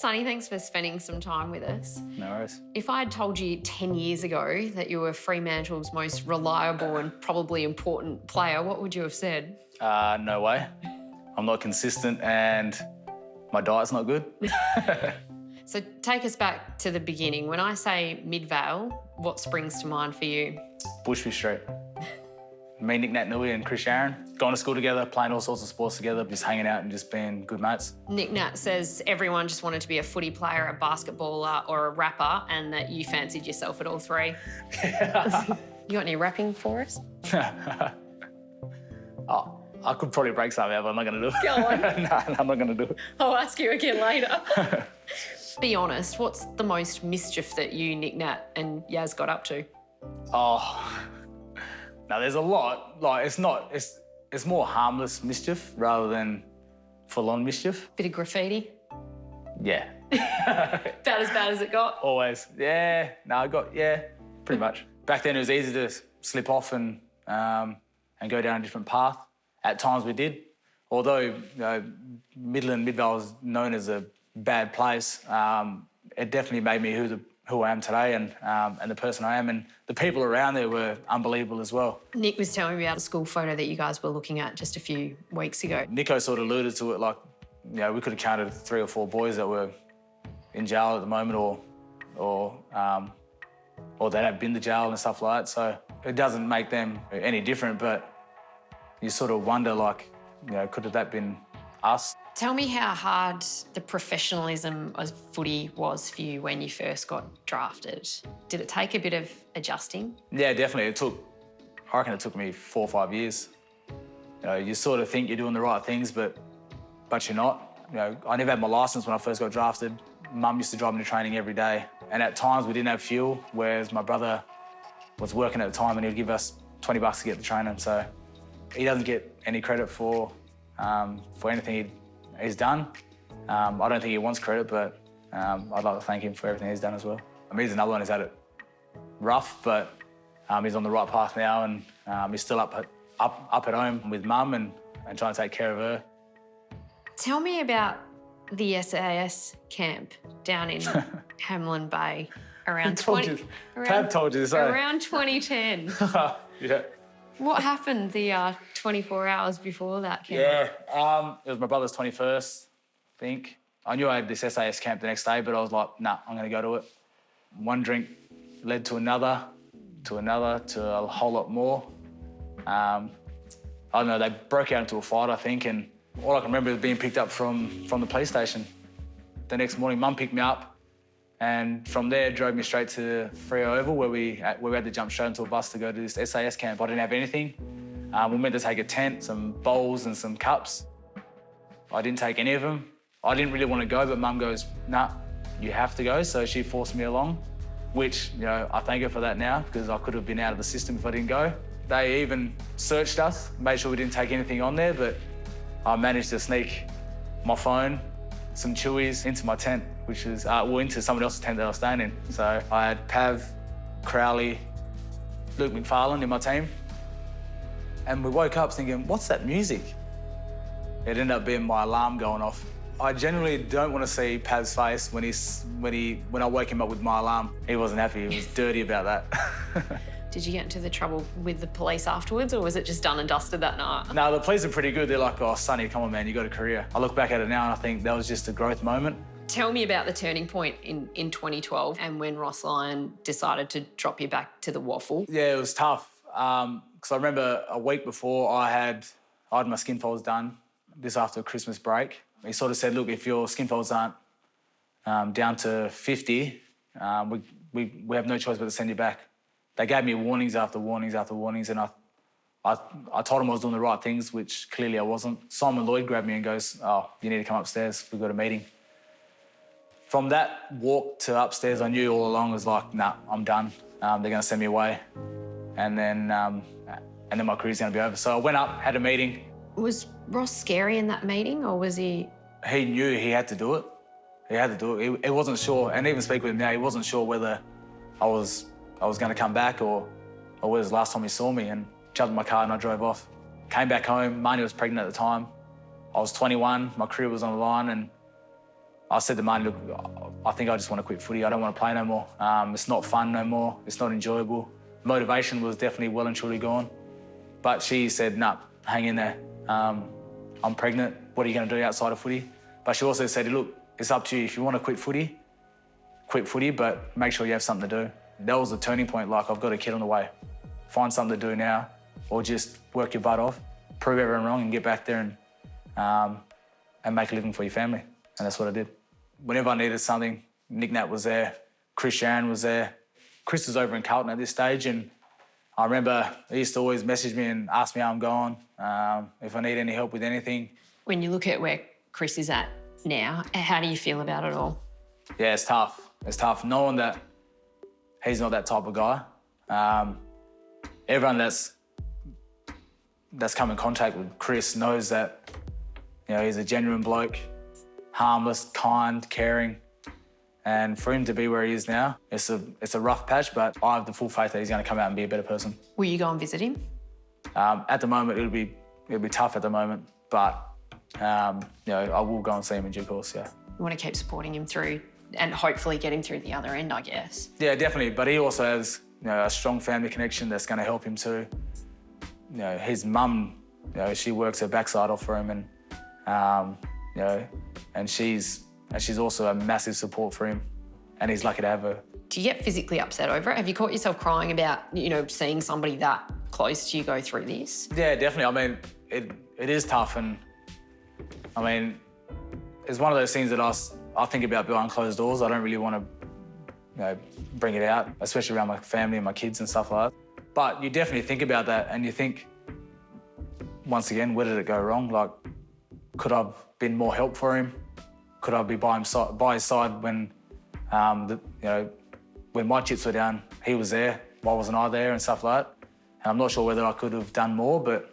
Sonny, thanks for spending some time with us. No worries. If I had told you 10 years ago that you were Fremantle's most reliable and probably important player, what would you have said? No way. I'm not consistent and my diet's not good. So take us back to the beginning. When I say Midvale, what springs to mind for you? Bushby Street. Me, Nick Nat Nui and Chris Sharon, going to school together, playing all sorts of sports together, just hanging out and just being good mates. Nick Nat says everyone just wanted to be a footy player, a basketballer or a rapper, and that you fancied yourself at all three. Yeah. You got any rapping for us? Oh, I could probably break something out, but I'm not going to do it. Go on. No, I'm not going to do it. I'll ask you again later. Be honest, what's the most mischief that you, Nick Nat and Yaz got up to? Oh, now there's a lot. Like, it's more harmless mischief rather than full-on mischief. Bit of graffiti? Yeah. About as bad as it got? Always. Yeah. No, pretty much. Back then it was easy to slip off and go down a different path. At times we did. Although Midvale was known as a bad place, it definitely made me who I am today and the person I am, and the people around there were unbelievable as well. Nick was telling me about a school photo that you guys were looking at just a few weeks ago. Nico sort of alluded to it, like, we could have counted 3 or 4 boys that were in jail at the moment or that have been to jail and stuff like that. So it doesn't make them any different, but you sort of wonder, like, could have that been us? Tell me how hard the professionalism of footy was for you when you first got drafted. Did it take a bit of adjusting? Yeah, definitely. I reckon it took me 4 or 5 years. You sort of think you're doing the right things, but you're not. I never had my licence when I first got drafted. Mum used to drive me to training every day. And at times we didn't have fuel, whereas my brother was working at the time and he'd give us $20 to get to training. So he doesn't get any credit for anything he's done. I don't think he wants credit, but I'd like to thank him for everything he's done as well. I mean, he's another one who's had it rough, but he's on the right path now, and he's still up at home with Mum and trying to take care of her. Tell me about the SAS camp down in Hamlin Bay around Tab told you to say. Around 2010. Yeah. What happened the 24 hours before that camp? Yeah, it was my brother's 21st, I think. I knew I had this SAS camp the next day, but I was like, nah, I'm going to go to it. One drink led to another, to a whole lot more. I don't know, they broke out into a fight, I think, and all I can remember is being picked up from the police station. The next morning, Mum picked me up, and from there drove me straight to Freo Oval, where we had to jump straight into a bus to go to this SAS camp. I didn't have anything. We meant to take a tent, some bowls and some cups. I didn't take any of them. I didn't really want to go, but Mum goes, nah, you have to go. So she forced me along, which, I thank her for that now, because I could have been out of the system if I didn't go. They even searched us, made sure we didn't take anything on there, but I managed to sneak my phone, some chewies into my tent, which is, into someone else's tent that I was staying in. So I had Pav, Crowley, Luke McFarlane in my team. And we woke up thinking, what's that music? It ended up being my alarm going off. I generally don't want to see Pav's face when I woke him up with my alarm. He wasn't happy, he was dirty about that. Did you get into the trouble with the police afterwards, or was it just done and dusted that night? No, the police are pretty good. They're like, oh, Sonny, come on, man, you got a career. I look back at it now and I think that was just a growth moment. Tell me about the turning point in 2012 and when Ross Lyon decided to drop you back to the waffle. Yeah, it was tough. Because I remember a week before I had my skin folds done, this after Christmas break. He sort of said, look, if your skin folds aren't down to 50, we have no choice but to send you back. They gave me warnings after warnings after warnings, and I told them I was doing the right things, which clearly I wasn't. Simon Lloyd grabbed me and goes, oh, you need to come upstairs, we've got a meeting. From that walk to upstairs, I knew all along, I was like, nah, I'm done. They're going to send me away. And then my career's going to be over. So I went up, had a meeting. Was Ross scary in that meeting, or was he? He knew he had to do it. He had to do it. He wasn't sure, and even speaking with him now, he wasn't sure whether I was going to come back or whether it was the last time he saw me, and jumped in my car and I drove off. Came back home, Marnie was pregnant at the time. I was 21, my career was on the line, and I said to Marnie, look, I think I just want to quit footy. I don't want to play no more. It's not fun no more. It's not enjoyable. Motivation was definitely well and truly gone. But she said, nah, hang in there. I'm pregnant. What are you going to do outside of footy? But she also said, look, it's up to you. If you want to quit footy, but make sure you have something to do. That was the turning point. Like, I've got a kid on the way. Find something to do now, or just work your butt off, prove everyone wrong, and get back there and make a living for your family. And that's what I did. Whenever I needed something, Nick Nat was there, Chris Sharon was there. Chris was over in Carlton at this stage, and I remember he used to always message me and ask me how I'm going, if I need any help with anything. When you look at where Chris is at now, how do you feel about it all? Yeah, it's tough. It's tough knowing that he's not that type of guy. Everyone that's come in contact with Chris knows that, you know, he's a genuine bloke, harmless, kind, caring. And for him to be where he is now, it's a rough patch, but I have the full faith that he's going to come out and be a better person. Will you go and visit him? At the moment, it'll be tough at the moment, but you know, I will go and see him in due course. Yeah. You want to keep supporting him through, and hopefully get him through the other end, I guess. Yeah, definitely. But he also has, you know, a strong family connection that's going to help him too. You know, his mum, you know, she works her backside off for him, and you know, and she's also a massive support for him, and he's lucky to have her. Do you get physically upset over it? Have you caught yourself crying about, you know, seeing somebody that close to you go through this? Yeah, definitely. I mean, it is tough, and I mean, it's one of those things that I think about behind closed doors. I don't really want to, you know, bring it out, especially around my family and my kids and stuff like that. But you definitely think about that, and you think, once again, where did it go wrong? Like, could I have been more help for him? Could I be by his side when, you know, when my chips were down, he was there. Why wasn't I there and stuff like that? And I'm not sure whether I could have done more, but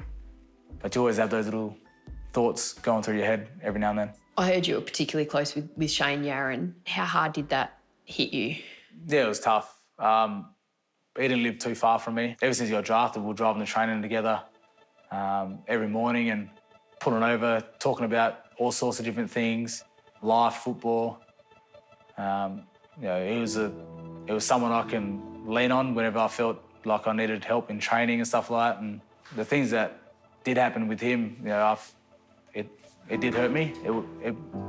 you always have those little thoughts going through your head every now and then. I heard you were particularly close with Shane Yarran. How hard did that hit you? Yeah, it was tough. He didn't live too far from me. Ever since he got drafted, we were driving the training together every morning and pulling over, talking about all sorts of different things, life, football. You know, he was someone I can lean on whenever I felt like I needed help in training and stuff like that. And the things that did happen with him, you know, it did hurt me.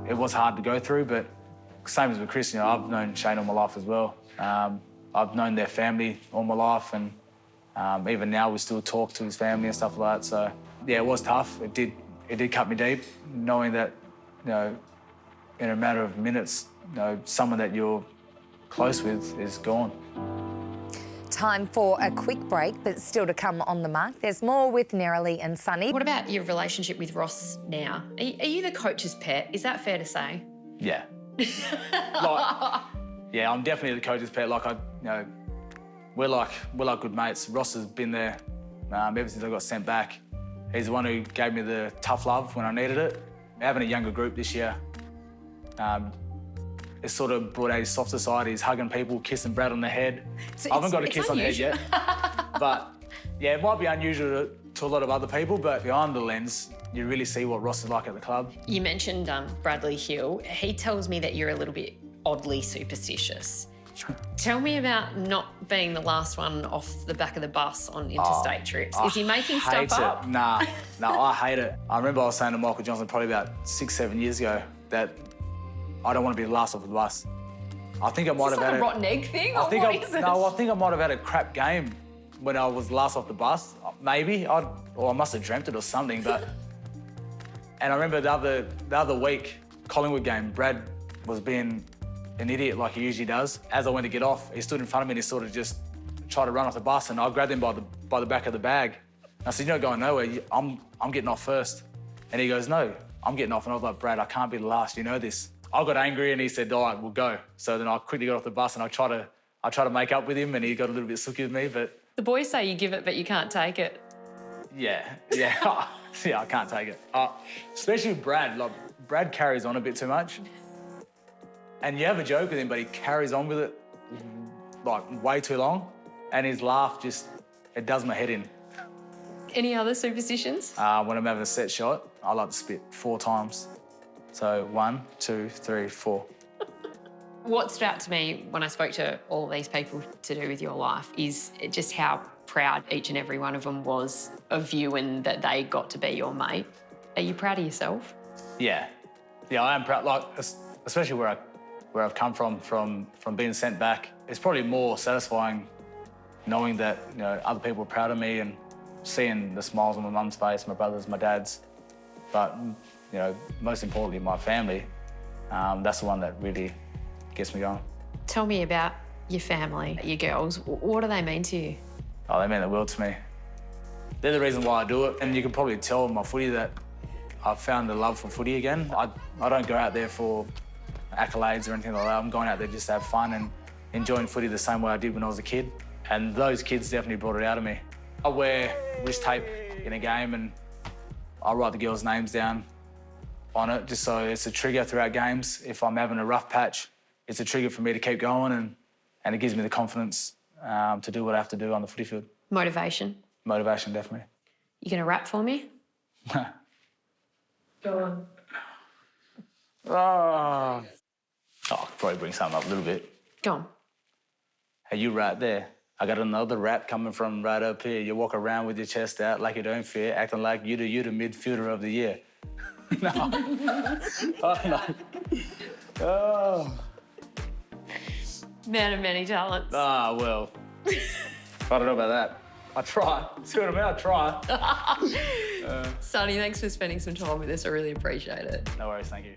It was hard to go through, but same as with Chris, you know, I've known Shane all my life as well. I've known their family all my life, and even now we still talk to his family and stuff like that. So yeah, it was tough. It did cut me deep, knowing that, you know, in a matter of minutes, you know, someone that you're close with is gone. Time for a quick break, but still to come on the mark. There's more with Neroli and Sonny. What about your relationship with Ross now? Are you the coach's pet? Is that fair to say? Yeah. Yeah, I'm definitely the coach's pet. Like, you know, we're like good mates. Ross has been there ever since I got sent back. He's the one who gave me the tough love when I needed it. Having a younger group this year, it sort of brought out his softer side. He's hugging people, kissing Brad on the head. I haven't got a kiss on the head yet. But yeah, it might be unusual to a lot of other people, but behind the lens, you really see what Ross is like at the club. You mentioned Bradley Hill. He tells me that you're a little bit oddly superstitious. Tell me about not being the last one off the back of the bus on interstate trips. Is he making stuff up? Nah, I hate it. I remember I was saying to Michael Johnson probably about 6-7 years ago that I don't want to be the last off the bus. I think I might have had a rotten egg thing, or what is it? No, I think I might have had a crap game when I was last off the bus. Maybe, or I must have dreamt it or something. But and I remember the other week, Collingwood game, Brad was being an idiot like he usually does. As I went to get off, he stood in front of me and he sort of just tried to run off the bus, and I grabbed him by the back of the bag. And I said, "You're not going nowhere. I'm getting off first." And he goes, "No, I'm getting off." And I was like, "Brad, I can't be the last. You know this." I got angry and he said, "All right, we'll go." So then I quickly got off the bus and I try to make up with him, and he got a little bit sooky with me, but... The boys say you give it, but you can't take it. Yeah. Yeah, I can't take it. Especially with Brad. Like, Brad carries on a bit too much. And you have a joke with him, but he carries on with it, like, way too long. And his laugh just, it does my head in. Any other superstitions? When I'm having a set shot, I like to spit 4 times. So 1, 2, 3, 4. What stood out to me when I spoke to all of these people to do with your life is just how proud each and every one of them was of you and that they got to be your mate. Are you proud of yourself? Yeah. Yeah, I am proud, like, especially where I've come from being sent back. It's probably more satisfying knowing that, you know, other people are proud of me and seeing the smiles on my mum's face, my brother's, my dad's. But, you know, most importantly, my family, that's the one that really gets me going. Tell me about your family, your girls. What do they mean to you? Oh, they mean the world to me. They're the reason why I do it. And you can probably tell in my footy that I've found the love for footy again. I don't go out there for accolades or anything like that. I'm going out there just to have fun and enjoying footy the same way I did when I was a kid. And those kids definitely brought it out of me. I wear wrist tape in a game and I write the girls' names down on it just so it's a trigger throughout games. If I'm having a rough patch, it's a trigger for me to keep going and it gives me the confidence to do what I have to do on the footy field. Motivation? Motivation, definitely. You gonna rap for me? Go on. Oh, I could probably bring something up a little bit. Go on. Hey, you right there. I got another rap coming from right up here. You walk around with your chest out like you don't fear, acting like you the midfielder of the year. No. Oh, no. Oh. Man of many talents. Ah, well. I don't know about that. I try. See what I mean? I try. Sonny, thanks for spending some time with us. I really appreciate it. No worries, thank you.